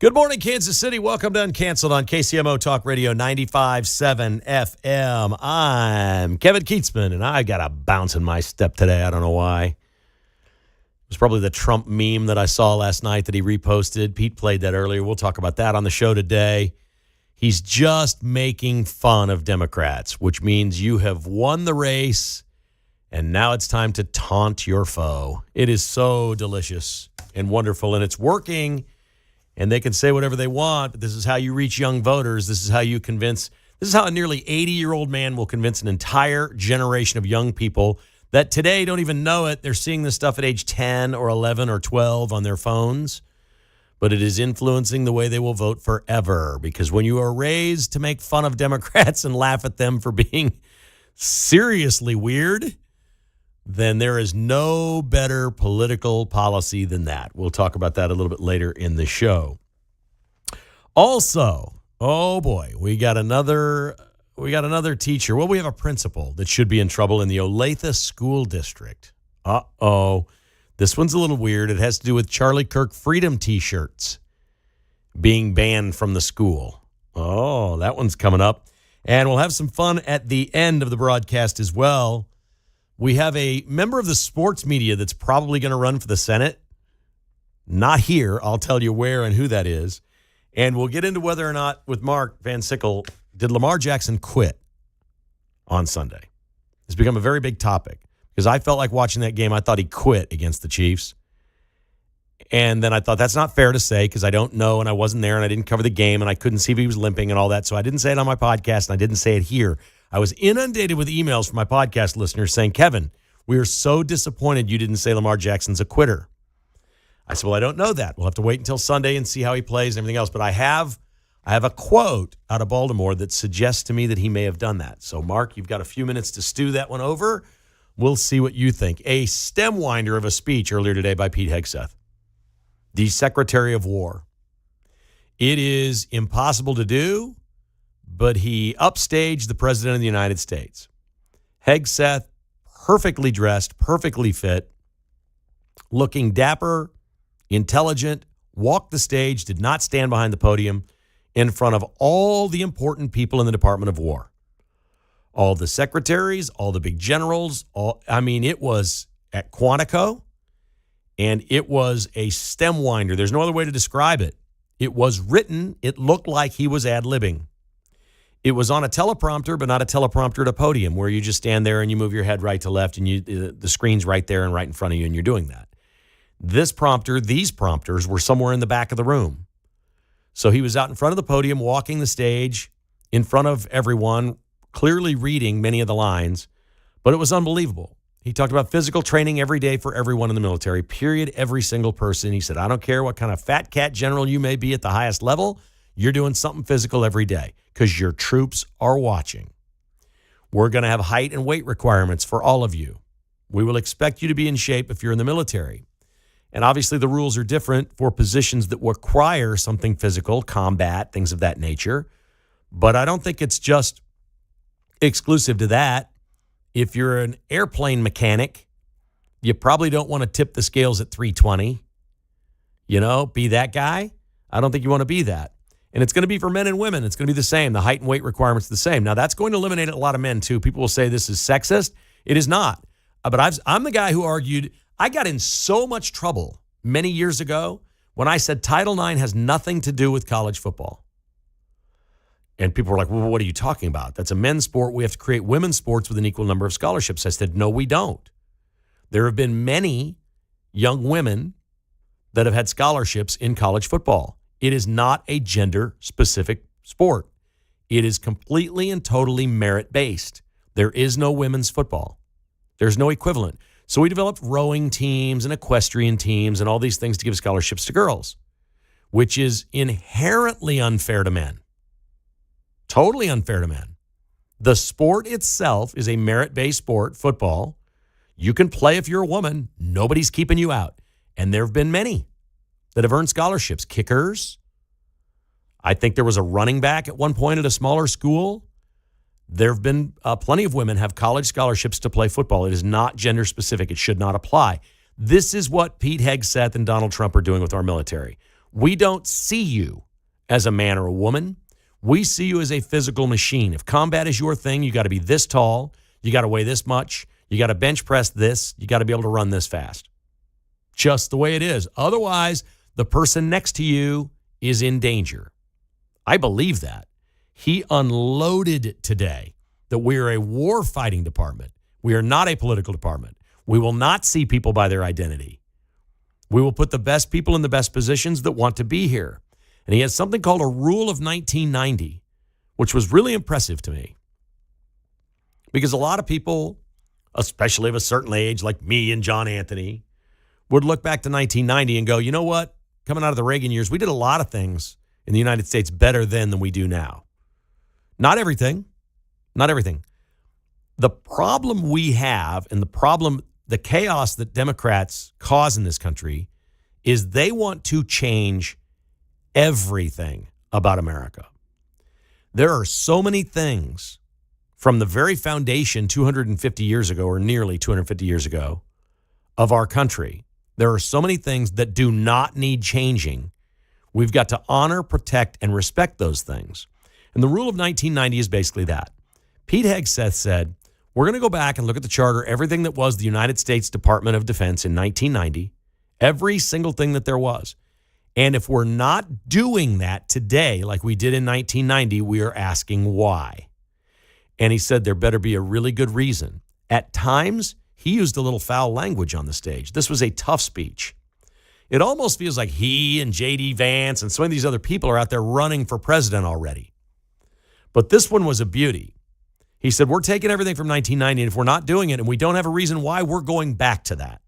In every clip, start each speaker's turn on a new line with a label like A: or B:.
A: Good morning, Kansas City. Welcome to Uncanceled on KCMO Talk Radio 95.7 FM. I'm Kevin Kietzman, and I got a bounce in my step today. I don't know why. It was probably the Trump meme that I saw last night that he reposted. Pete played that earlier. We'll talk about that on the show today. He's just making fun of Democrats, which means you have won the race, and now it's time to taunt your foe. It is so delicious and wonderful, and it's working. And they can say whatever they want, but this is how you reach young voters. This is how you convince. This is how a nearly 80-year-old man will convince an entire generation of young people that today don't even know it. They're seeing this stuff at age 10 or 11 or 12 on their phones. But it is influencing the way they will vote forever. Because when you are raised to make fun of Democrats and laugh at them for being seriously weird, then there is no better political policy than that. We'll talk about that a little bit later in the show. Also, oh boy, we got another teacher. Well, we have a principal that should be in trouble in the Olathe School District. Uh-oh. This one's a little weird. It has to do with Charlie Kirk Freedom T-shirts being banned from the school. Oh, that one's coming up. And we'll have some fun at the end of the broadcast as well. We have a member of the sports media that's probably going to run for the Senate. Not here. I'll tell you where and who that is. And we'll get into whether or not, with Mark Van Sickle, did Lamar Jackson quit on Sunday? It's become a very big topic because I felt like watching that game. I thought he quit against the Chiefs. And then I thought that's not fair to say because I don't know and I wasn't there and I didn't cover the game and I couldn't see if he was limping and all that. So I didn't say it on my podcast and I didn't say it here. I was inundated with emails from my podcast listeners saying, Kevin, we are so disappointed you didn't say Lamar Jackson's a quitter. I said, well, I don't know that. We'll have to wait until Sunday and see how he plays and everything else. But I have a quote out of Baltimore that suggests to me that he may have done that. So, Mark, you've got a few minutes to stew that one over. We'll see what you think. A stem winder of a speech earlier today by Pete Hegseth, the Secretary of War. It is impossible to do, but he upstaged the President of the United States. Hegseth, perfectly dressed, perfectly fit, looking dapper, intelligent, walked the stage, did not stand behind the podium in front of all the important people in the Department of War. All the secretaries, all the big generals, it was at Quantico, and it was a stem winder. There's no other way to describe it. It was written. It looked like he was ad-libbing. It was on a teleprompter, but not a teleprompter at a podium where you just stand there and you move your head right to left and the screen's right there and right in front of you and you're doing that. These prompters were somewhere in the back of the room. So he was out in front of the podium, walking the stage in front of everyone, clearly reading many of the lines, but it was unbelievable. He talked about physical training every day for everyone in the military, period, every single person. He said, I don't care what kind of fat cat general you may be at the highest level, you're doing something physical every day because your troops are watching. We're going to have height and weight requirements for all of you. We will expect you to be in shape if you're in the military. And obviously the rules are different for positions that require something physical, combat, things of that nature. But I don't think it's just exclusive to that. If you're an airplane mechanic, you probably don't want to tip the scales at 320. Be that guy. I don't think you want to be that. And it's going to be for men and women. It's going to be the same. The height and weight requirements are the same. Now, that's going to eliminate a lot of men, too. People will say this is sexist. It is not. But I'm the guy who argued, I got in so much trouble many years ago when I said Title IX has nothing to do with college football. And people were like, well, what are you talking about? That's a men's sport. We have to create women's sports with an equal number of scholarships. I said, no, we don't. There have been many young women that have had scholarships in college football. It is not a gender-specific sport. It is completely and totally merit-based. There is no women's football. There's no equivalent. So we developed rowing teams and equestrian teams and all these things to give scholarships to girls, which is inherently unfair to men. Totally unfair to men. The sport itself is a merit-based sport, football. You can play if you're a woman. Nobody's keeping you out. And there have been many that have earned scholarships. Kickers. I think there was a running back at one point at a smaller school. There have been plenty of women have college scholarships to play football. It is not gender specific. It should not apply. This is what Pete Hegseth and Donald Trump are doing with our military. We don't see you as a man or a woman. We see you as a physical machine. If combat is your thing, you got to be this tall. You got to weigh this much. You got to bench press this. You got to be able to run this fast. Just the way it is. Otherwise, the person next to you is in danger. I believe that. He unloaded today that we are a war-fighting department. We are not a political department. We will not see people by their identity. We will put the best people in the best positions that want to be here. And he has something called a rule of 1990, which was really impressive to me. Because a lot of people, especially of a certain age like me and John Anthony, would look back to 1990 and go, you know what? Coming out of the Reagan years, we did a lot of things in the United States better then than we do now. Not everything. Not everything. The problem we have and the chaos that Democrats cause in this country is they want to change everything about America. There are so many things from the very foundation 250 years ago, or nearly 250 years ago, of our country. There are so many things that do not need changing. We've got to honor, protect, and respect those things. And the rule of 1990 is basically that. Pete Hegseth said, we're going to go back and look at the charter, everything that was the United States Department of Defense in 1990, every single thing that there was. And if we're not doing that today like we did in 1990, we are asking why. And he said there better be a really good reason. At times, he used a little foul language on the stage. This was a tough speech. It almost feels like he and J.D. Vance and some of these other people are out there running for president already. But this one was a beauty. He said, we're taking everything from 1990, and if we're not doing it and we don't have a reason why, we're going back to that.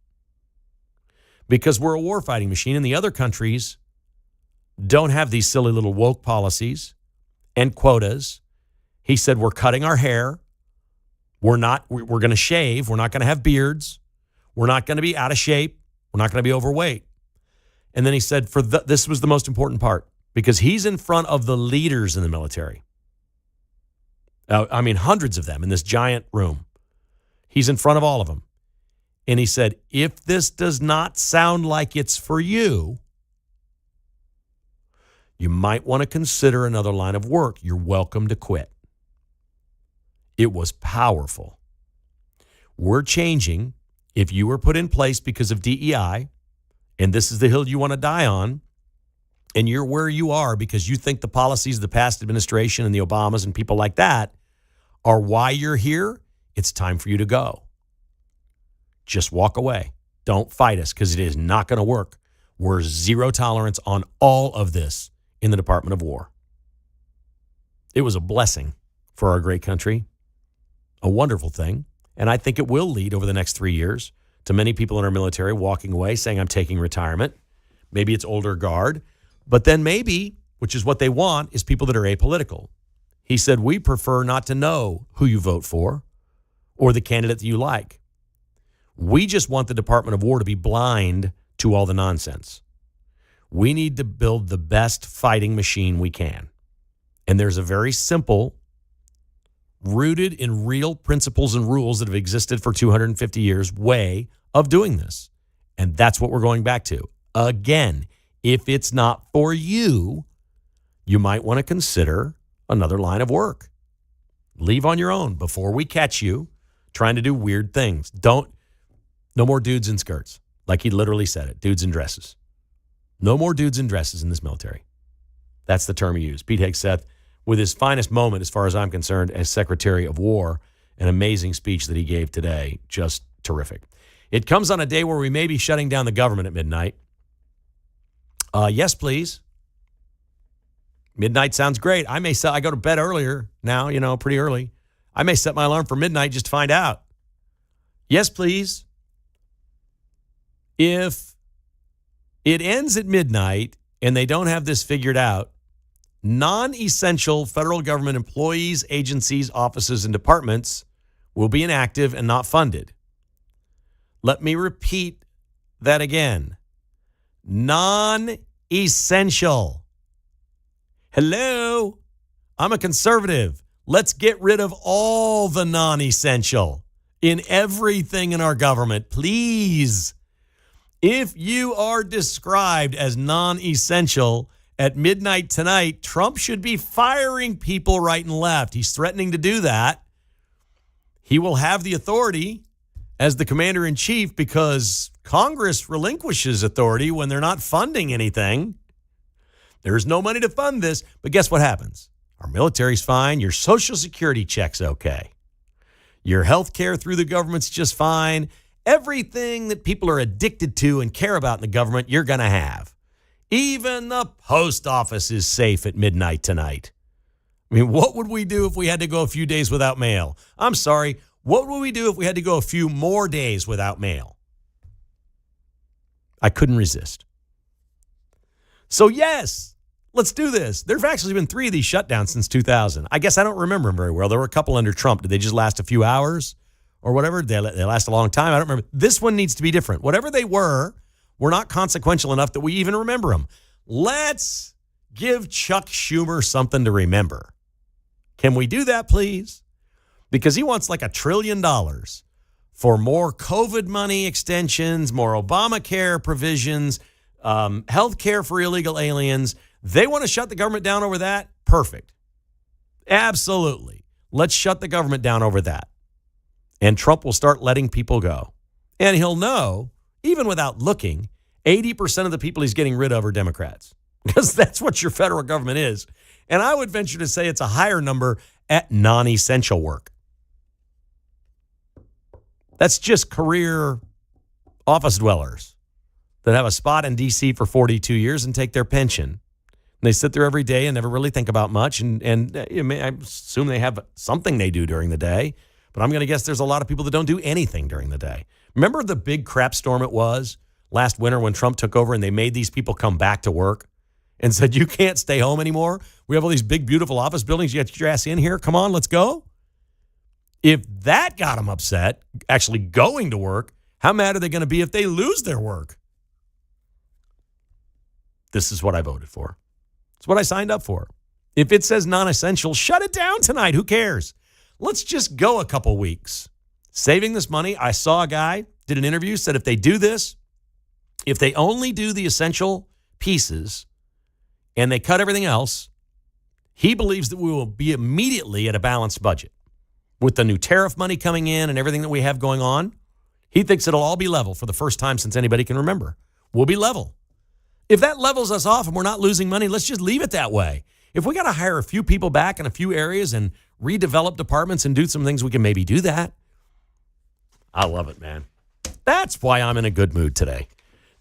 A: Because we're a war-fighting machine, and the other countries don't have these silly little woke policies and quotas. He said, we're cutting our hair. We're going to shave. We're not going to have beards. We're not going to be out of shape. We're not going to be overweight. And then he said, this was the most important part, because he's in front of the leaders in the military. Hundreds of them in this giant room. He's in front of all of them. And he said, if this does not sound like it's for you, you might want to consider another line of work. You're welcome to quit. It was powerful. We're changing. If you were put in place because of DEI, and this is the hill you want to die on, and you're where you are because you think the policies of the past administration and the Obamas and people like that are why you're here, it's time for you to go. Just walk away. Don't fight us, because it is not going to work. We're zero tolerance on all of this in the Department of War. It was a blessing for our great country, a wonderful thing, and I think it will lead over the next 3 years to many people in our military walking away saying, I'm taking retirement. Maybe it's older guard, but then maybe, which is what they want, is people that are apolitical. He said, we prefer not to know who you vote for or the candidate that you like. We just want the Department of War to be blind to all the nonsense. We need to build the best fighting machine we can. And there's a very simple, rooted in real principles and rules that have existed for 250 years way of doing this. And that's what we're going back to. Again, if it's not for you, you might want to consider another line of work. Leave on your own before we catch you trying to do weird things. No more dudes in skirts. Like he literally said it, dudes in dresses. No more dudes in dresses in this military. That's the term he used. Pete Hegseth, with his finest moment, as far as I'm concerned, as Secretary of War, an amazing speech that he gave today. Just terrific. It comes on a day where we may be shutting down the government at midnight. Yes, please. Midnight sounds great. I go to bed earlier now, pretty early. I may set my alarm for midnight just to find out. Yes, please. If it ends at midnight and they don't have this figured out, non-essential federal government employees, agencies, offices, and departments will be inactive and not funded. Let me repeat that again. Non-essential. Hello? I'm a conservative. Let's get rid of all the non-essential in everything in our government, please. If you are described as non-essential at midnight tonight, Trump should be firing people right and left. He's threatening to do that. He will have the authority as the commander-in-chief because Congress relinquishes authority when they're not funding anything. There's no money to fund this, but guess what happens? Our military's fine. Your Social Security check's okay. Your health care through the government's just fine. Everything that people are addicted to and care about in the government, you're going to have. Even the post office is safe at midnight tonight. I mean, what would we do if we had to go a few days without mail? I'm sorry. What would we do if we had to go a few more days without mail? I couldn't resist. So, yes, let's do this. There have actually been 3 of these shutdowns since 2000. I guess I don't remember them very well. There were a couple under Trump. Did they just last a few hours or whatever? They last a long time. I don't remember. This one needs to be different. Whatever they were not consequential enough that we even remember them. Let's give Chuck Schumer something to remember. Can we do that, please? Because he wants like $1 trillion for more COVID money extensions, more Obamacare provisions, health care for illegal aliens. They want to shut the government down over that? Perfect. Absolutely. Let's shut the government down over that. And Trump will start letting people go. And he'll know, even without looking, 80% of the people he's getting rid of are Democrats. Because that's what your federal government is. And I would venture to say it's a higher number at non-essential work. That's just career office dwellers that have a spot in D.C. for 42 years and take their pension. And they sit there every day and never really think about much. And I assume they have something they do during the day. But I'm going to guess there's a lot of people that don't do anything during the day. Remember the big crap storm it was last winter when Trump took over and they made these people come back to work and said, you can't stay home anymore. We have all these big, beautiful office buildings. You got to get your ass in here. Come on, let's go. If that got them upset, actually going to work, how mad are they going to be if they lose their work? This is what I voted for. It's what I signed up for. If it says non-essential, shut it down tonight. Who cares? Let's just go a couple weeks. Saving this money, I saw a guy, did an interview, said if they do this, if they only do the essential pieces and they cut everything else, he believes that we will be immediately at a balanced budget. With the new tariff money coming in and everything that we have going on, he thinks it'll all be level for the first time since anybody can remember. We'll be level. If that levels us off and we're not losing money, let's just leave it that way. If we got to hire a few people back in a few areas and redevelop departments and do some things, we can maybe do that. I love it, man. That's why I'm in a good mood today.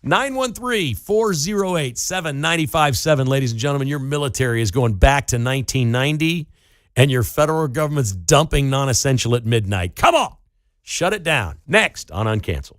A: 913-408-7957. Ladies and gentlemen, your military is going back to 1990 and your federal government's dumping non-essential at midnight. Come on. Shut it down. Next on Uncanceled.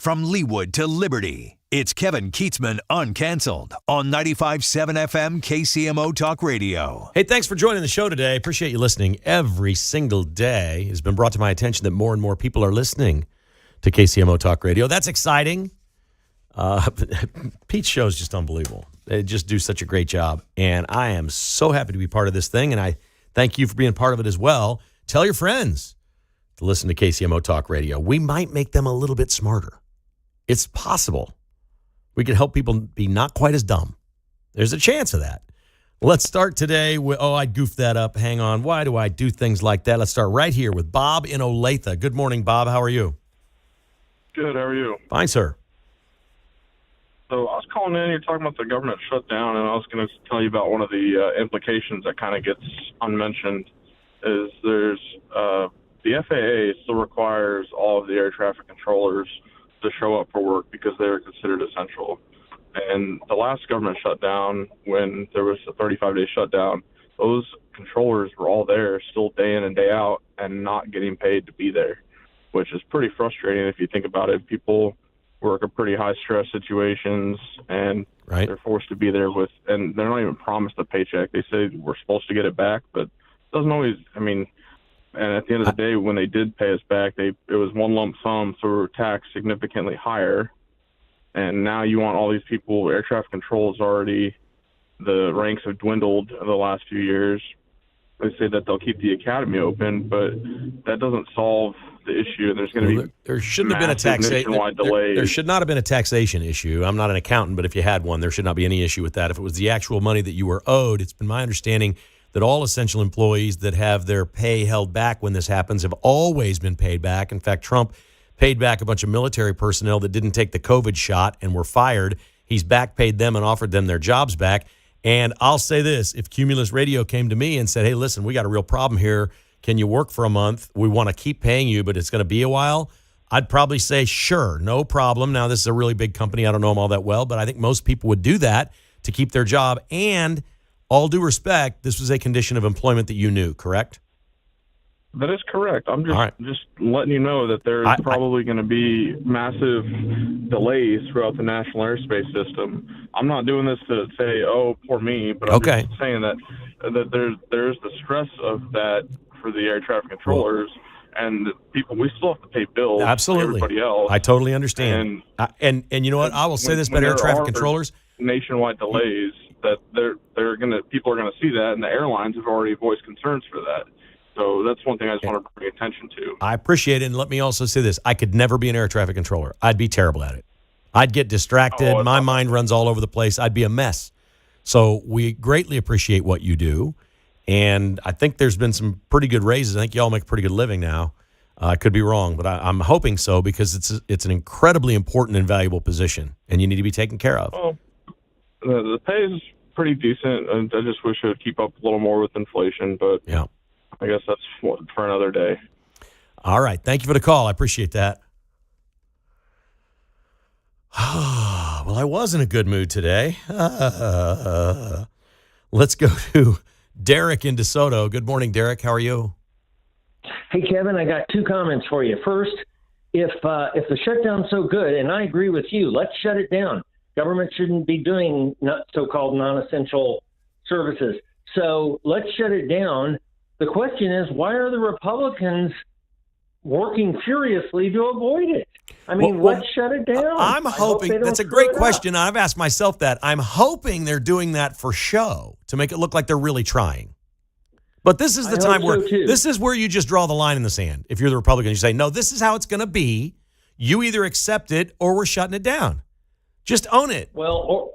B: From Leawood to Liberty, it's Kevin Kietzman Uncanceled on 95.7 FM KCMO Talk Radio.
A: Hey, thanks for joining the show today. Appreciate you listening every single day. It's been brought to my attention that more and more people are listening to KCMO Talk Radio. That's exciting. Pete's show is just unbelievable. They just do such a great job, and I am so happy to be part of this thing, and I thank you for being part of it as well. Tell your friends to listen to KCMO Talk Radio. We might make them a little bit smarter. It's possible. We could help people be not quite as dumb. There's a chance of that. Let's start today with, I goofed that up. Hang on. Why do I do things like that? Let's start right here with Bob in Olathe. Good morning, Bob. How are you?
C: Good. How are you?
A: Fine, sir.
C: So I was calling in. You're talking about the government shutdown, and I was going to tell you about one of the implications that kind of gets unmentioned. Is there's the FAA still requires all of the air traffic controllers to show up for work because they are considered essential. And the last government shutdown, when there was a 35-day shutdown, those controllers were all there, still day in and day out, and not getting paid to be there, which is pretty frustrating if you think about it. People work in pretty high-stress situations, and they're forced to be there and they're not even promised a paycheck. They say we're supposed to get it back, but it doesn't always, and at the end of the day, when they did pay us back, it was one lump sum, so we were taxed significantly higher. And now you want all these people, air traffic control is already, the ranks have dwindled in the last few years. They say that they'll keep the academy open, but that doesn't solve the issue. There's going to be
A: there shouldn't have been a taxation
C: delays.
A: There should not have been a taxation issue. I'm not an accountant, but if you had one, there should not be any issue with that. If it was the actual money that you were owed, it's been my understanding that all essential employees that have their pay held back when this happens have always been paid back. In fact, Trump paid back a bunch of military personnel that didn't take the COVID shot and were fired. He's back paid them and offered them their jobs back. And I'll say this, if Cumulus Radio came to me and said, hey, listen, we got a real problem here. Can you work for a month? We want to keep paying you, but it's going to be a while. I'd probably say, sure, no problem. Now, this is a really big company. I don't know them all that well, but I think most people would do that to keep their job. And all due respect, this was a condition of employment that you knew, correct?
C: That is correct. I'm just letting you know that there's probably going to be massive delays throughout the national airspace system. I'm not doing this to say, oh, poor me, but I'm just saying that there's the stress of that for the air traffic controllers and the people. We still have to pay bills.
A: Absolutely.
C: Everybody else.
A: I totally understand. And you know what? I will say this about air traffic controllers.
C: Nationwide delays that people are gonna see that, and the airlines have already voiced concerns for that. So that's one thing I just want to bring attention to.
A: I appreciate it, and let me also say this. I could never be an air traffic controller. I'd be terrible at it. I'd get distracted. My mind runs all over the place. I'd be a mess. So we greatly appreciate what you do, and I think there's been some pretty good raises. I think you all make a pretty good living now. I could be wrong, but I'm hoping so because it's an incredibly important and valuable position, and you need to be taken care of.
C: Well, the pay is pretty decent, and I just wish it would keep up a little more with inflation, but yeah. I guess that's for another day.
A: All right. Thank you for the call. I appreciate that. Well, I was in a good mood today. Let's go to Derek in DeSoto. Good morning, Derek. How are you?
D: Hey, Kevin, I got two comments for you. First, if the shutdown's so good, and I agree with you, let's shut it down. Government shouldn't be doing so-called non-essential services. So let's shut it down. The question is, why are the Republicans working furiously to avoid it? Let's shut it down.
A: I'm hoping that's a great question. I've asked myself that. I'm hoping they're doing that for show to make it look like they're really trying. But this is the time where this is where you just draw the line in the sand. If you're the Republican, you say, no, this is how it's going to be. You either accept it or we're shutting it down. Just own it.
D: Well,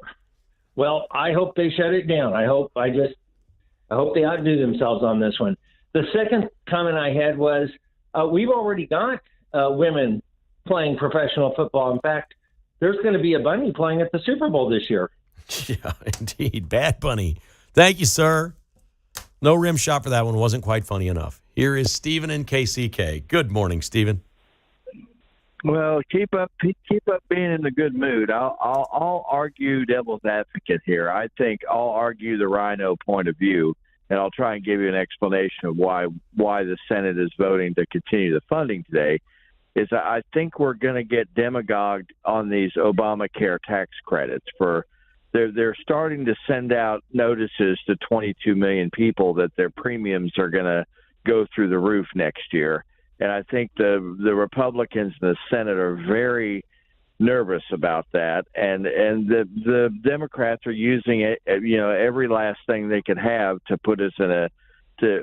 D: I hope they shut it down. I hope they outdo themselves on this one. The second comment I had was we've already got women playing professional football. In fact, there's going to be a bunny playing at the Super Bowl this year.
A: Yeah, indeed. Bad Bunny. Thank you, sir. No rim shot for that one. Wasn't quite funny enough. Here is Stephen in KCK. Good morning, Stephen.
E: Well, keep up being in a good mood. I'll argue devil's advocate here. I think I'll argue the rhino point of view, and I'll try and give you an explanation of why the Senate is voting to continue the funding today. is I think we're going to get demagogued on these Obamacare tax credits. They're starting to send out notices to 22 million people that their premiums are going to go through the roof next year. And I think the Republicans in the Senate are very nervous about that, and the Democrats are using it, every last thing they could have to put us in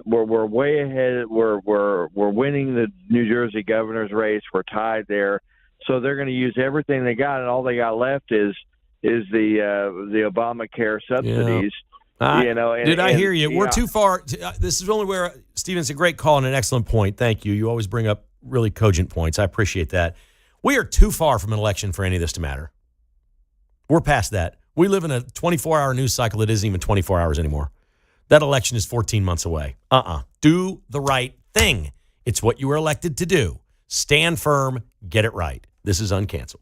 E: we're way ahead. We're winning the New Jersey governor's race. We're tied there, so they're going to use everything they got, and all they got left is the Obamacare subsidies.
A: Dude, I hear you. We're too far. This is only where Stephen's a great call and an excellent point. Thank you. You always bring up really cogent points. I appreciate that. We are too far from an election for any of this to matter. We're past that. We live in a 24-hour news cycle that isn't even 24 hours anymore. That election is 14 months away. Do the right thing. It's what you were elected to do. Stand firm. Get it right. This is Uncanceled.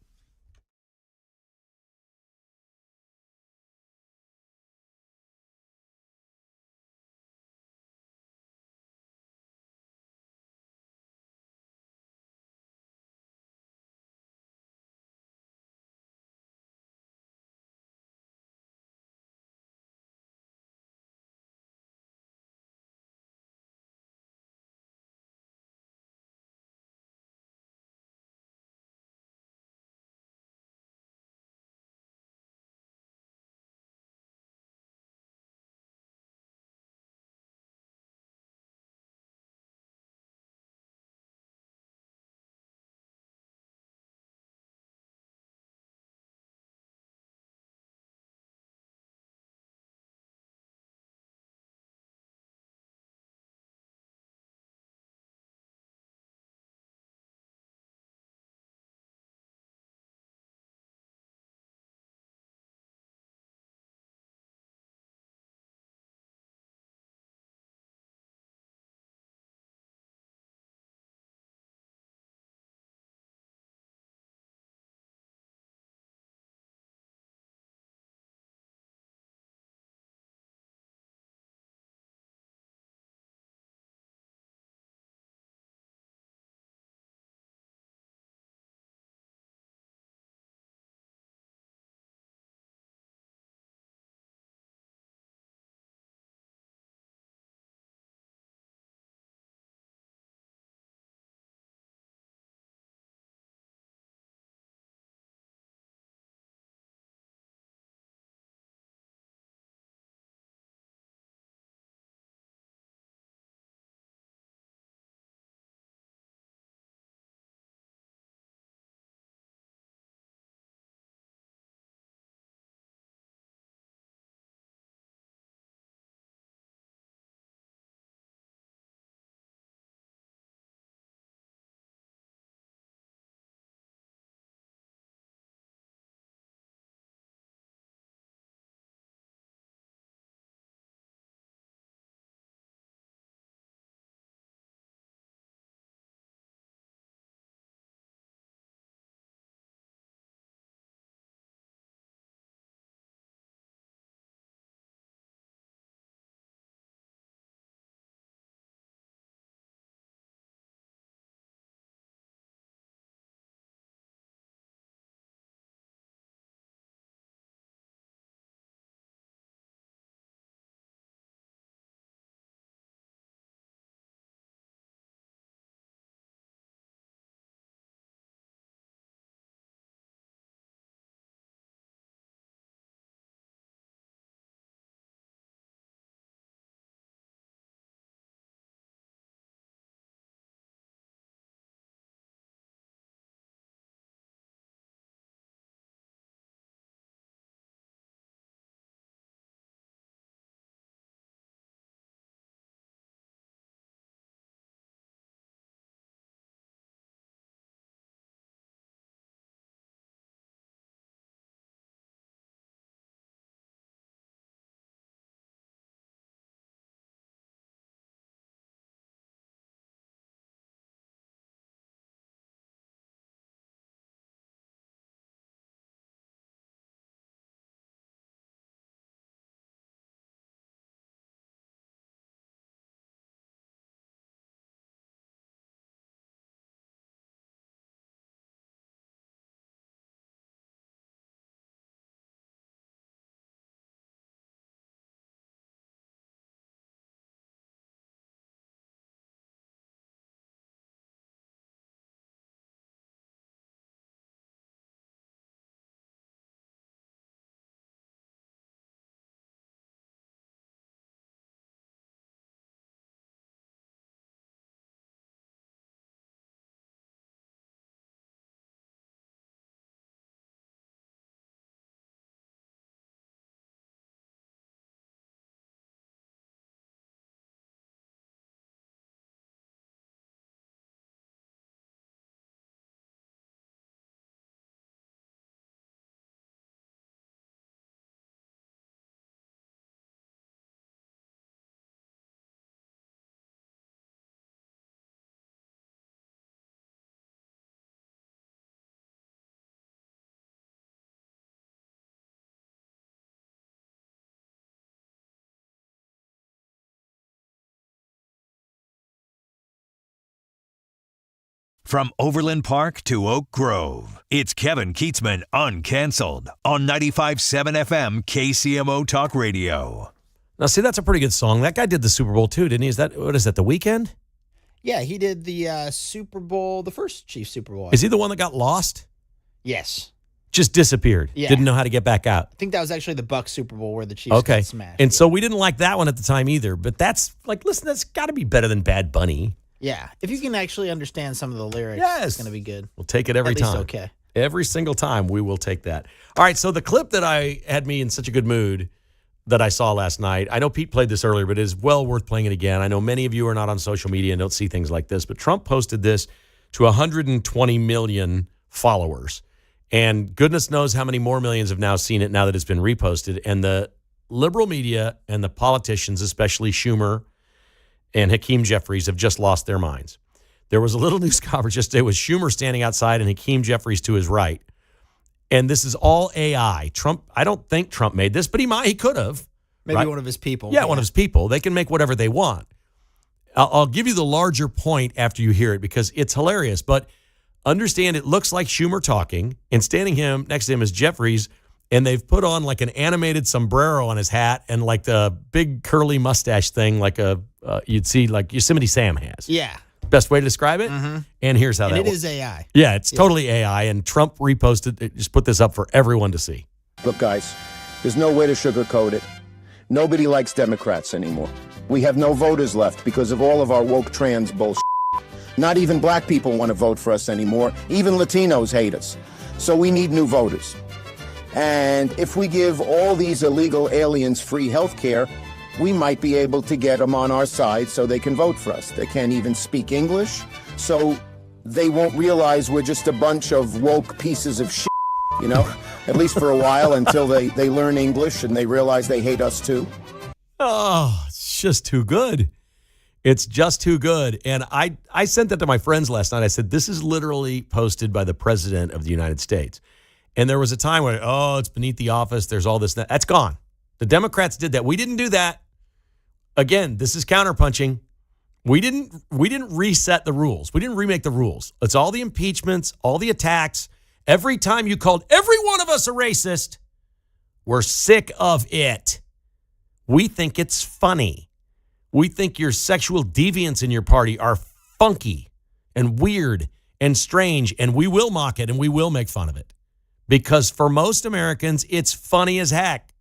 B: From Overland Park to Oak Grove, it's Kevin Kietzman Uncanceled on 95.7 FM KCMO Talk Radio.
A: Now, see, that's a pretty good song. That guy did the Super Bowl, too, didn't he? What is that, The Weeknd?
F: Yeah, he did the Super Bowl, the first Chiefs Super Bowl.
A: Is he the one that got lost?
F: Yes.
A: Just disappeared.
F: Yeah.
A: Didn't know how to get back out.
F: I think that was actually the Bucs Super Bowl where the Chiefs got smashed.
A: And so we didn't like that one at the time either. But that's, listen, that's got to be better than Bad Bunny.
F: Yeah. If you can actually understand some of the lyrics, it's going to be good.
A: We'll take it every
F: At least
A: time.
F: okay.
A: Every single time we will take that. All right, so the clip that I had me in such a good mood that I saw last night, I know Pete played this earlier, but it is well worth playing it again. I know many of you are not on social media and don't see things like this, but Trump posted this to 120 million followers. And goodness knows how many more millions have now seen it now that it's been reposted. And the liberal media and the politicians, especially Schumer and Hakeem Jeffries, have just lost their minds. There was a little news coverage yesterday with Schumer standing outside and Hakeem Jeffries to his right. And this is all AI. Trump, I don't think Trump made this, but he could have.
F: Maybe
A: right?
F: one of his people.
A: Yeah, one of his people. They can make whatever they want. I'll give you the larger point after you hear it because it's hilarious. But understand it looks like Schumer talking, and standing next to him is Jeffries, and they've put on like an animated sombrero on his hat and like the big curly mustache thing like you'd see like Yosemite Sam has.
F: Yeah.
A: Best way to describe it? Mm-hmm. And here's how
F: and
A: that
F: it
A: works.
F: is AI.
A: Yeah, it's totally AI, and Trump reposted it, just put this up for everyone to see.
G: Look, guys, there's no way to sugarcoat it. Nobody likes Democrats anymore. We have no voters left because of all of our woke trans bullshit. Not even black people want to vote for us anymore. Even Latinos hate us. So we need new voters. And if we give all these illegal aliens free health care, we might be able to get them on our side so they can vote for us. They can't even speak English, so they won't realize we're just a bunch of woke pieces of shit, at least for a while until they learn English and they realize they hate us too.
A: Oh, it's just too good. It's just too good. And I sent that to my friends last night. I said, this is literally posted by the president of the United States. And there was a time where, it's beneath the office. There's all this. That's gone. The Democrats did that. We didn't do that. Again, this is counterpunching. We didn't reset the rules. We didn't remake the rules. It's all the impeachments, all the attacks. Every time you called every one of us a racist, we're sick of it. We think it's funny. We think your sexual deviants in your party are funky and weird and strange, and we will mock it and we will make fun of it. Because for most Americans, it's funny as heck.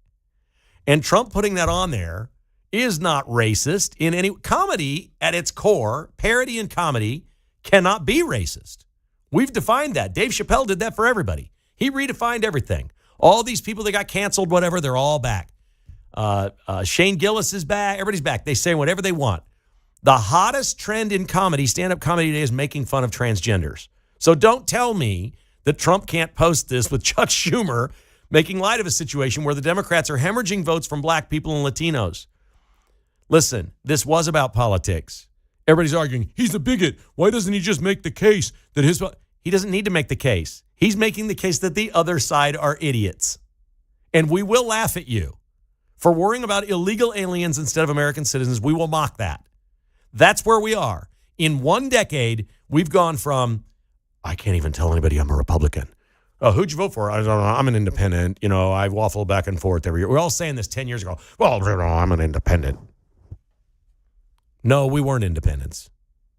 A: And Trump putting that on there is not racist in any comedy at its core. Parody and comedy cannot be racist. We've defined that. Dave Chappelle did that for everybody. He redefined everything. All these people that got canceled, whatever, they're all back. Shane Gillis is back. Everybody's back. They say whatever they want. The hottest trend in comedy, stand-up comedy today, is making fun of transgenders. So don't tell me that Trump can't post this with Chuck Schumer making light of a situation where the Democrats are hemorrhaging votes from black people and Latinos. Listen, this was about politics. Everybody's arguing, he's a bigot. Why doesn't he just make the case that he doesn't need to make the case. He's making the case that the other side are idiots. And we will laugh at you for worrying about illegal aliens instead of American citizens. We will mock that. That's where we are. In one decade, we've gone from, I can't even tell anybody I'm a Republican. Oh, who'd you vote for? I don't know. I'm an independent. I waffle back and forth every year. We're all saying this 10 years ago. Well, I'm an independent. No, we weren't independents.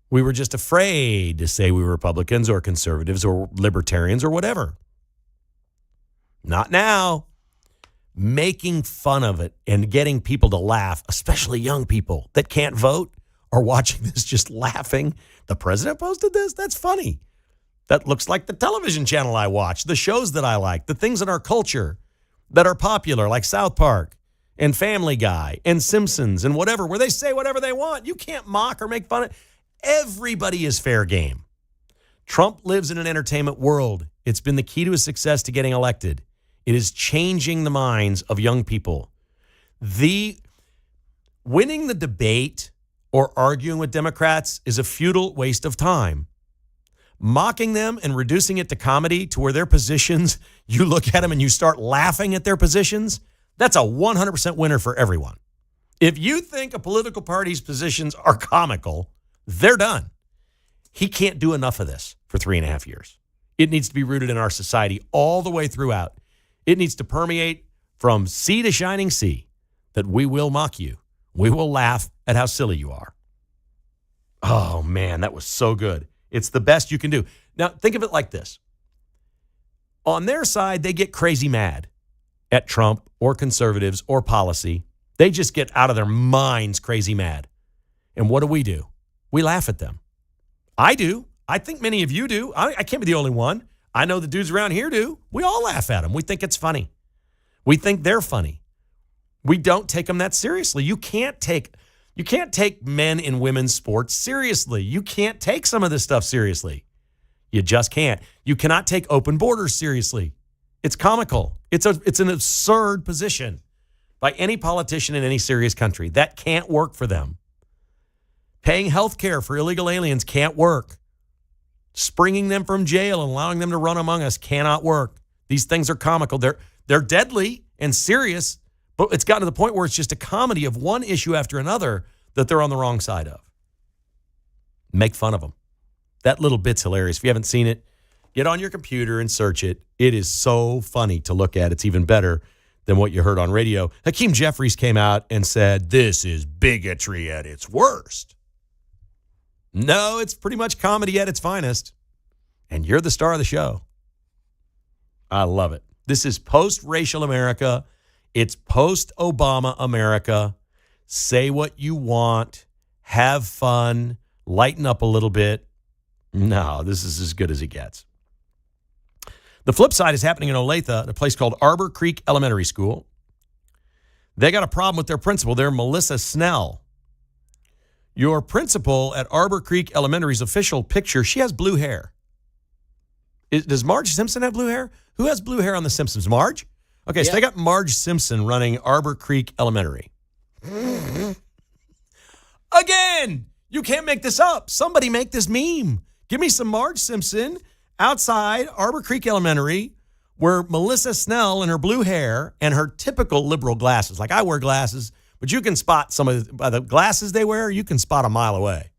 A: We were just afraid to say we were Republicans or conservatives or libertarians or whatever. Not now. Making fun of it and getting people to laugh, especially young people that can't vote, are watching this just laughing. The president posted this? That's funny. That looks like the television channel I watch, the shows that I like, the things in our culture that are popular, like South Park and Family Guy and Simpsons and whatever, where they say whatever they want. You can't mock or make fun of it. Everybody is fair game. Trump lives in an entertainment world. It's been the key to his success to getting elected. It is changing the minds of young people. Winning the debate or arguing with Democrats is a futile waste of time. Mocking them and reducing it to comedy to where their positions, you look at them and you start laughing at their positions, that's a 100% winner for everyone. If you think a political party's positions are comical, they're done. He can't do enough of this for 3.5 years. It needs to be rooted in our society all the way throughout. It needs to permeate from sea to shining sea that we will mock you. We will laugh at how silly you are. Oh, man, that was so good. It's the best you can do. Now, think of it like this. On their side, they get crazy mad at Trump or conservatives or policy. They just get out of their minds crazy mad. And what do? We laugh at them. I do. I think many of you do. I can't be the only one. I know the dudes around here do. We all laugh at them. We think it's funny. We think they're funny. We don't take them that seriously. You can't take men in women's sports seriously. You can't take some of this stuff seriously. You just can't. You cannot take open borders seriously. It's comical. It's an absurd position by any politician in any serious country. That can't work for them. Paying health care for illegal aliens can't work. Springing them from jail and allowing them to run among us cannot work. These things are comical. They're deadly and serious, but it's gotten to the point where it's just a comedy of one issue after another that they're on the wrong side of. Make fun of them. That little bit's hilarious. If you haven't seen it, get on your computer and search it. It is so funny to look at. It's even better than what you heard on radio. Hakeem Jeffries came out and said, this is bigotry at its worst. No, it's pretty much comedy at its finest. And you're the star of the show. I love it. This is post-racial America. It's post-Obama America. Say what you want. Have fun. Lighten up a little bit. No, this is as good as it gets. The flip side is happening in Olathe at a place called Arbor Creek Elementary School. They got a problem with their principal there, Melissa Snell. Your principal at Arbor Creek Elementary's official picture, she has blue hair. Does Marge Simpson have blue hair? Who has blue hair on The Simpsons? Marge? Okay, so they got Marge Simpson running Arbor Creek Elementary. Again, you can't make this up. Somebody make this meme. Give me some Marge Simpson outside Arbor Creek Elementary where Melissa Snell and her blue hair and her typical liberal glasses. Like I wear glasses, but you can spot some of the glasses they wear, you can spot a mile away.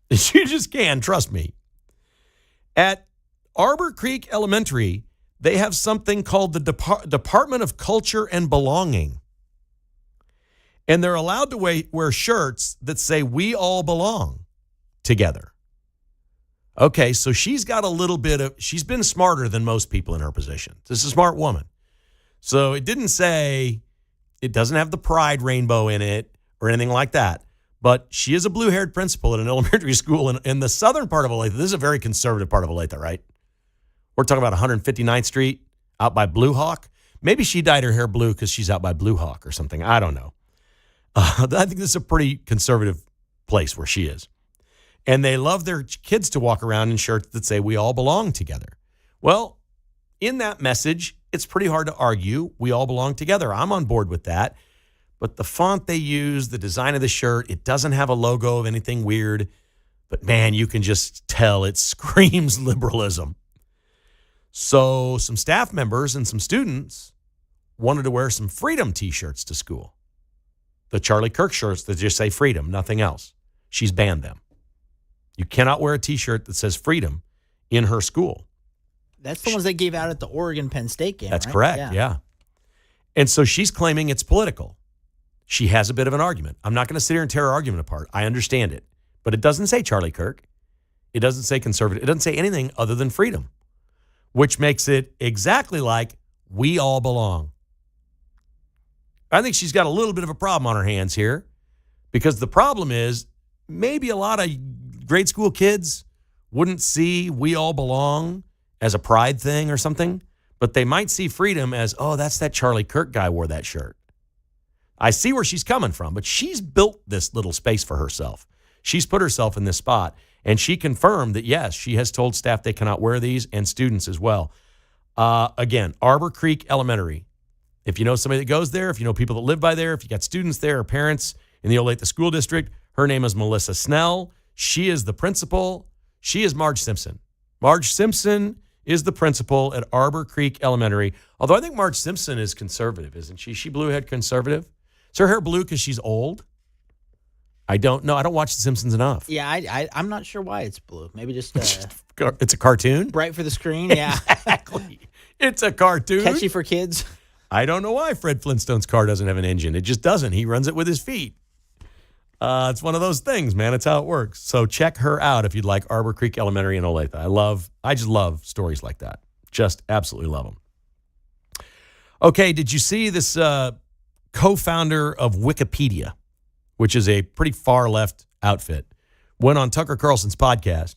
A: You just can, trust me. At Arbor Creek Elementary, they have something called the Department of Culture and Belonging. And they're allowed to wear shirts that say, we all belong together. Okay, so she's got a little bit of, she's been smarter than most people in her position. This is a smart woman. So it didn't say, it doesn't have the pride rainbow in it or anything like that. But she is a blue-haired principal at an elementary school in the southern part of Olathe. This is a very conservative part of Olathe, right? We're talking about 159th Street out by Blue Hawk. Maybe she dyed her hair blue because she's out by Blue Hawk or something. I don't know. I think this is a pretty conservative place where she is. And they love their kids to walk around in shirts that say, we all belong together. Well, in that message, it's pretty hard to argue. We all belong together. I'm on board with that. But the font they use, the design of the shirt, it doesn't have a logo of anything weird. But man, you can just tell it screams liberalism. So some staff members and some students wanted to wear some freedom T-shirts to school. The Charlie Kirk shirts that just say freedom, nothing else. She's banned them. You cannot wear a T-shirt that says freedom in her school.
F: That's the ones they gave out at the Oregon-Penn State game,
A: That's
F: right?
A: correct, yeah. And so she's claiming it's political. She has a bit of an argument. I'm not going to sit here and tear her argument apart. I understand it. But it doesn't say Charlie Kirk. It doesn't say conservative. It doesn't say anything other than freedom, which makes it exactly like we all belong. I think she's got a little bit of a problem on her hands here because the problem is maybe a lot of grade school kids wouldn't see we all belong as a pride thing or something, but they might see freedom as, oh, that's that Charlie Kirk guy wore that shirt. I see where she's coming from, but she's built this little space for herself. She's put herself in this spot, and she confirmed that, yes, she has told staff they cannot wear these and students as well. Again, Arbor Creek Elementary. If you know somebody that goes there, if you know people that live by there, if you got students there or parents in the Olathe School District, her name is Melissa Snell. She is the principal. She is Marge Simpson. Marge Simpson is the principal at Arbor Creek Elementary. Although I think Marge Simpson is conservative, isn't she? She blue-head conservative. Is her hair blue because she's old? I don't know. I don't watch The Simpsons enough.
F: Yeah, I'm not sure why it's blue. Maybe just
A: It's a cartoon?
F: bright for the screen. Yeah,
A: Exactly. It's a cartoon.
F: catchy for kids.
A: I don't know why Fred Flintstone's car doesn't have an engine. It just doesn't. He runs it with his feet. It's one of those things, man. It's how it works. So check her out if you'd like, Arbor Creek Elementary in Olathe. I just love stories like that. Just absolutely love them. Okay, did you see this co-founder of Wikipedia, which is a pretty far left outfit, went on Tucker Carlson's podcast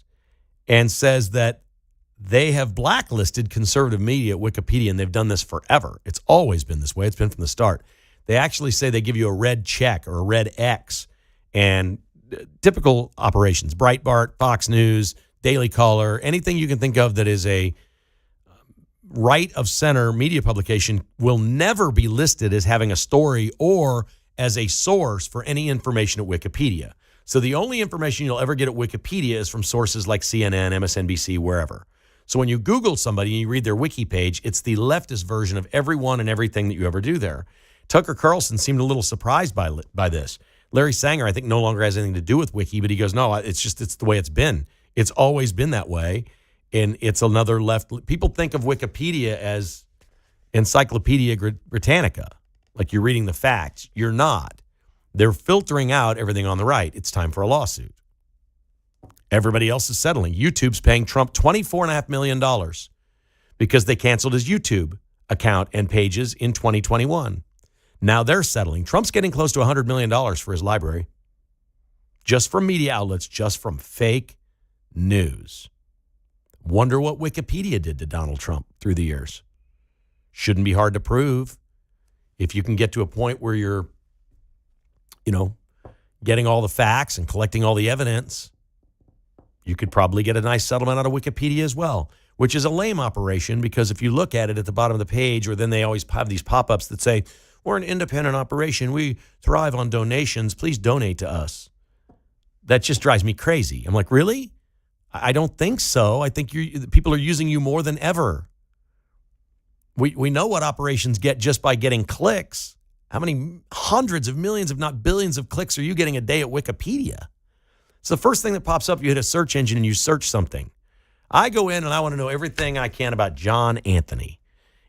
A: and says that they have blacklisted conservative media at Wikipedia, and they've done this forever. It's always been this way. It's been from the start. They actually say they give you a red check or a red X, and typical operations, Breitbart, Fox News, Daily Caller, anything you can think of that is a right of center media publication will never be listed as having a story or as a source for any information at Wikipedia. So the only information you'll ever get at Wikipedia is from sources like CNN, MSNBC, wherever. So when you Google somebody and you read their wiki page, it's the leftist version of everyone and everything that you ever do there. Tucker Carlson seemed a little surprised by this. Larry Sanger, I think, no longer has anything to do with wiki, but he goes, no, it's the way it's been. It's always been that way. And it's another left. People think of Wikipedia as Encyclopedia Britannica, like you're reading the facts. You're not. They're filtering out everything on the right. It's time for a lawsuit. Everybody else is settling. YouTube's paying Trump $24.5 million because they canceled his YouTube account and pages in 2021. Now they're settling. Trump's getting close to $100 million for his library. Just from media outlets, just from fake news. Wonder what Wikipedia did to Donald Trump through the years. Shouldn't be hard to prove. If you can get to a point where you're, getting all the facts and collecting all the evidence, you could probably get a nice settlement out of Wikipedia as well, which is a lame operation because if you look at it at the bottom of the page, or then they always have these pop-ups that say, we're an independent operation. We thrive on donations. Please donate to us. That just drives me crazy. I'm like, really? I don't think so. I think people are using you more than ever. We know what operations get just by getting clicks. How many hundreds of millions, if not billions of clicks are you getting a day at Wikipedia? It's the first thing that pops up. You hit a search engine and you search something. I go in and I want to know everything I can about John Anthony.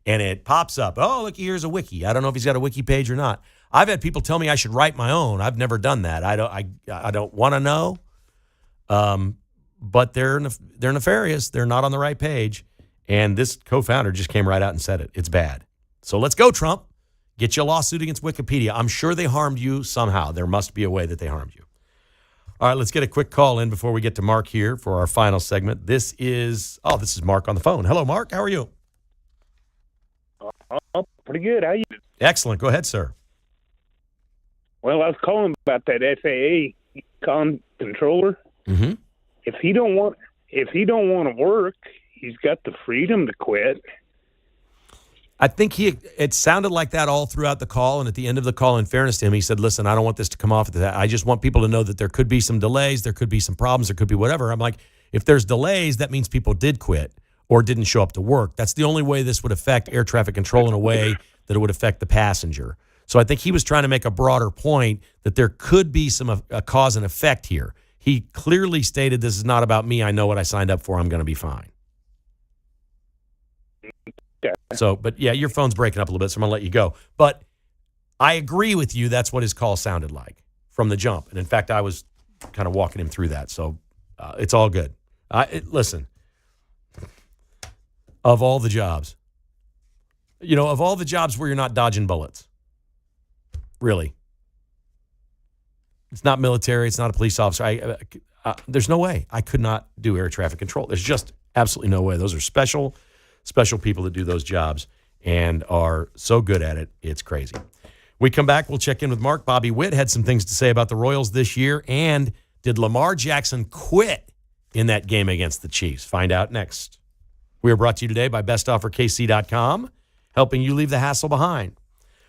A: And it pops up. Oh, look, here's a wiki. I don't know if he's got a wiki page or not. I've had people tell me I should write my own. I've never done that. I don't want to know. But they're nefarious. They're not on the right page. And this co-founder just came right out and said it. It's bad. So let's go, Trump. Get you a lawsuit against Wikipedia. I'm sure they harmed you somehow. There must be a way that they harmed you. All right, let's get a quick call in before we get to Mark here for our final segment. This is Mark on the phone. Hello, Mark. How are you?
H: Oh, pretty good. How you?
A: Excellent. Go ahead, sir.
H: Well, I was calling about that FAA controller.
A: Mm-hmm.
H: If he don't want to work, he's got the freedom to quit.
A: I think it sounded like that all throughout the call, and at the end of the call, in fairness to him, he said, listen, I don't want this to come off at that. I just want people to know that there could be some delays, there could be some problems, there could be whatever. I'm like, if there's delays, that means people did quit or didn't show up to work. That's the only way this would affect air traffic control in a way that it would affect the passenger. So I think he was trying to make a broader point that there could be a cause and effect here. He clearly stated, this is not about me. I know what I signed up for. I'm going to be fine. So, but yeah, your phone's breaking up a little bit, so I'm going to let you go. But I agree with you. That's what his call sounded like from the jump. And in fact, I was kind of walking him through that. So it's all good. Listen, of all the jobs, of all the jobs where you're not dodging bullets, really, it's not military. It's not a police officer. There's no way I could not do air traffic control. There's just absolutely no way. Those are special people that do those jobs and are so good at it. It's crazy. We come back. We'll check in with Mark. Bobby Witt had some things to say about the Royals this year. And did Lamar Jackson quit in that game against the Chiefs? Find out next. We are brought to you today by bestofferkc.com, helping you leave the hassle behind.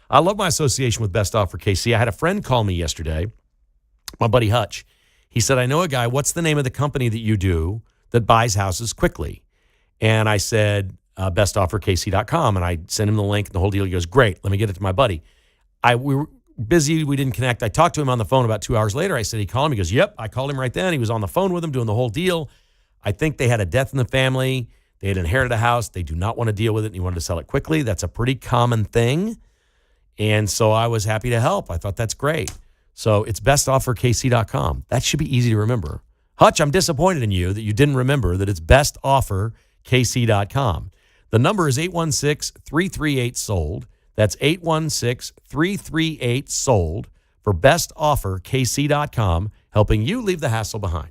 A: I love my association with Best Offer KC. I had a friend call me yesterday, my buddy Hutch. He said, I know a guy. What's the name of the company that you do that buys houses quickly? And I said, bestofferkc.com. And I sent him the link and the whole deal. He goes, great. Let me get it to my buddy. We busy. We didn't connect. I talked to him on the phone about 2 hours later. I said, he called him. He goes, yep. I called him right then. He was on the phone with him doing the whole deal. I think they had a death in the family. They had inherited a house. They do not want to deal with it, and he wanted to sell it quickly. That's a pretty common thing. And so I was happy to help. I thought that's great. So it's bestofferkc.com. That should be easy to remember. Hutch, I'm disappointed in you that you didn't remember that it's bestofferkc.com. The number is 816-338-SOLD. That's 816-338-SOLD for bestofferkc.com, helping you leave the hassle behind.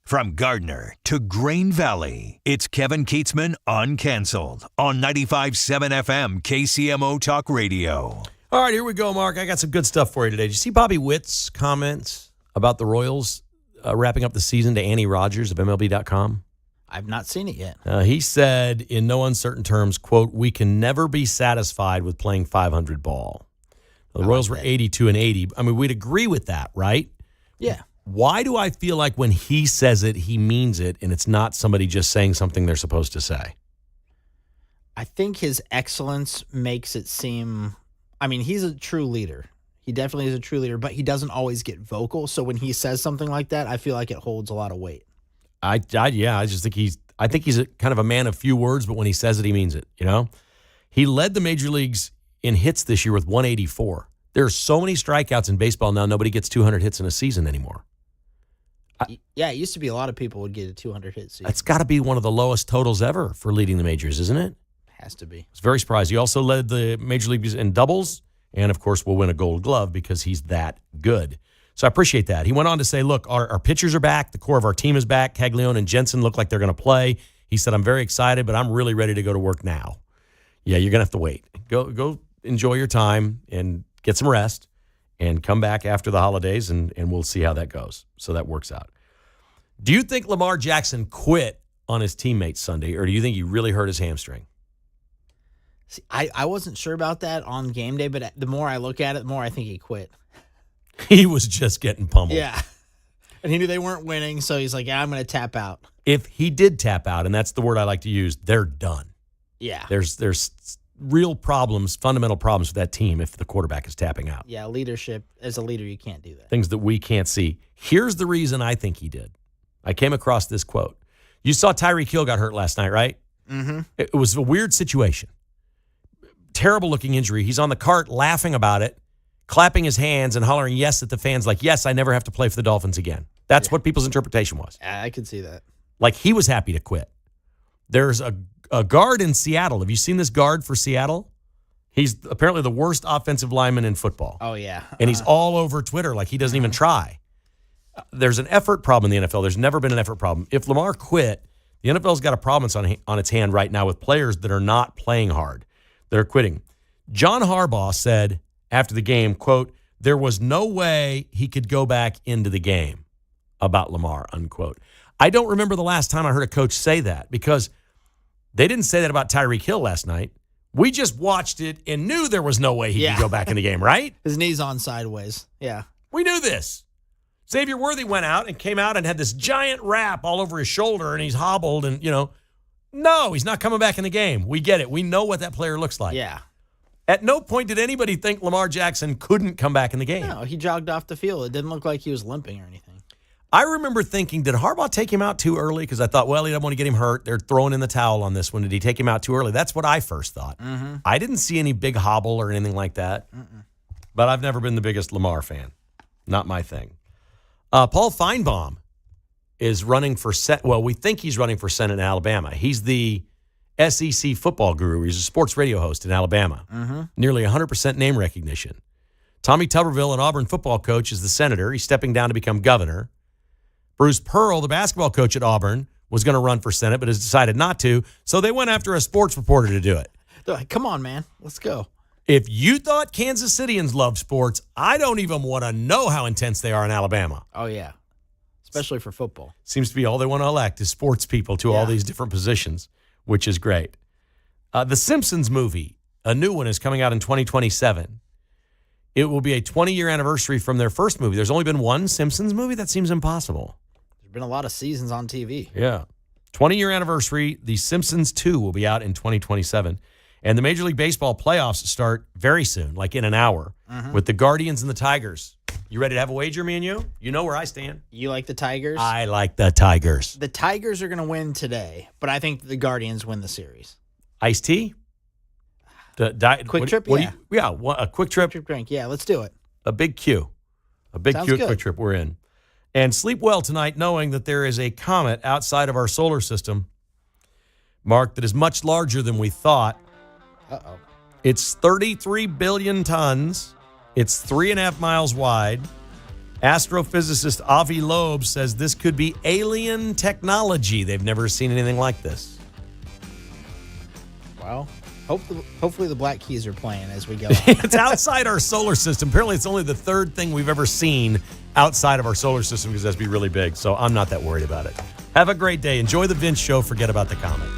B: From Gardner to Grain Valley, it's Kevin Kietzman Uncanceled on 95.7 FM KCMO Talk Radio.
A: All right, here we go, Mark. I got some good stuff for you today. Did you see Bobby Witt's comments about the Royals wrapping up the season to Annie Rogers of MLB.com?
F: I've not seen it yet.
A: He said, in no uncertain terms, quote, "We can never be satisfied with playing 500 ball." The Royals were 82 and 80. I mean, we'd agree with that, right?
F: Yeah.
A: Why do I feel like when he says it, he means it, and it's not somebody just saying something they're supposed to say?
F: I think his excellence makes it seem, I mean, he's a true leader. He definitely is a true leader, but he doesn't always get vocal. So when he says something like that, I feel like it holds a lot of weight.
A: I just think he's a kind of a man of few words, but when he says it, he means it, you know? He led the major leagues in hits this year with 184. There are so many strikeouts in baseball now, nobody gets 200 hits in a season anymore.
F: Yeah, it used to be a lot of people would get a 200 hit season.
A: That's got to be one of the lowest totals ever for leading the majors, isn't it?
F: Has to be.
A: It's very surprised. He also led the major leagues in doubles, and of course will win a Gold Glove because he's that good. So I appreciate that. He went on to say, look, our pitchers are back. The core of our team is back. Caglione and Jensen look like they're going to play. He said, I'm very excited, but I'm really ready to go to work now. Yeah, you're going to have to wait. Go enjoy your time and get some rest and come back after the holidays, and we'll see how that goes. So that works out. Do you think Lamar Jackson quit on his teammates Sunday, or do you think he really hurt his hamstring?
F: See, I wasn't sure about that on game day, but the more I look at it, the more I think he quit.
A: He was just getting pummeled.
F: Yeah. And he knew they weren't winning, so he's like, yeah, I'm going to tap out.
A: If he did tap out, and that's the word I like to use, they're done.
F: Yeah.
A: There's real problems, fundamental problems with that team if the quarterback is tapping out.
F: Yeah, leadership. As a leader, you can't do that.
A: Things that we can't see. Here's the reason I think he did. I came across this quote. You saw Tyreek Hill got hurt last night, right?
F: Mm-hmm.
A: It was a weird situation. Terrible-looking injury. He's on the cart laughing about it, clapping his hands and hollering yes at the fans like, yes, I never have to play for the Dolphins again. That's what people's interpretation was.
F: I could see that.
A: Like he was happy to quit. There's a guard in Seattle. Have you seen this guard for Seattle? He's apparently the worst offensive lineman in football.
F: Oh, yeah.
A: And he's all over Twitter like he doesn't even try. There's an effort problem in the NFL. There's never been an effort problem. If Lamar quit, the NFL's got a problem on its hand right now with players that are not playing hard. They're quitting. John Harbaugh said after the game, quote, there was no way he could go back into the game about Lamar, unquote. I don't remember the last time I heard a coach say that because they didn't say that about Tyreek Hill last night. We just watched it and knew there was no way he could go back in the game, right?
F: His knee's on sideways. Yeah.
A: We knew this. Xavier Worthy went out and came out and had this giant wrap all over his shoulder and he's hobbled and, no, he's not coming back in the game. We get it. We know what that player looks like.
F: Yeah.
A: At no point did anybody think Lamar Jackson couldn't come back in the game.
F: No, he jogged off the field. It didn't look like he was limping or anything.
A: I remember thinking, did Harbaugh take him out too early? Because I thought, well, he doesn't want to get him hurt. They're throwing in the towel on this one. Did he take him out too early? That's what I first thought. Mm-hmm. I didn't see any big hobble or anything like that. Mm-mm. But I've never been the biggest Lamar fan. Not my thing. Paul Feinbaum is running for Senate. Well, we think he's running for Senate in Alabama. He's the SEC football guru. He's a sports radio host in Alabama. Mm-hmm. Nearly 100% name recognition. Tommy Tuberville, an Auburn football coach, is the senator. He's stepping down to become governor. Bruce Pearl, the basketball coach at Auburn, was going to run for Senate, but has decided not to. So they went after a sports reporter to do it.
F: They're like, come on, man. Let's go.
A: If you thought Kansas Cityans loved sports, I don't even want to know how intense they are in Alabama.
F: Oh, yeah. Especially for football.
A: Seems to be all they want to elect is sports people to all these different positions, which is great. The Simpsons movie, a new one, is coming out in 2027. It will be a 20-year anniversary from their first movie. There's only been one Simpsons movie? That seems impossible.
F: There's been a lot of seasons on TV.
A: Yeah. 20-year anniversary. The Simpsons 2 will be out in 2027. And the Major League Baseball playoffs start very soon, like in an hour, with the Guardians and the Tigers. You ready to have a wager, me and you? You know where I stand.
F: You like the Tigers?
A: I like the Tigers.
F: The Tigers are going to win today, but I think the Guardians win the series.
A: Iced tea?
F: Quick trip, yeah.
A: A quick trip.
F: Quick drink, yeah, let's do it.
A: A big Q. A big
F: Sounds
A: Q
F: good.
A: quick trip we're in. And sleep well tonight knowing that there is a comet outside of our solar system, Mark, that is much larger than we thought.
F: Uh-oh.
A: It's 33 billion tons. It's 3.5 miles wide. Astrophysicist Avi Loeb says this could be alien technology. They've never seen anything like this.
F: Well, hopefully the Black Keys are playing as we go.
A: It's outside our solar system. Apparently, it's only the third thing we've ever seen outside of our solar system because it has to be really big. So I'm not that worried about it. Have a great day. Enjoy the Vince Show. Forget about the comet.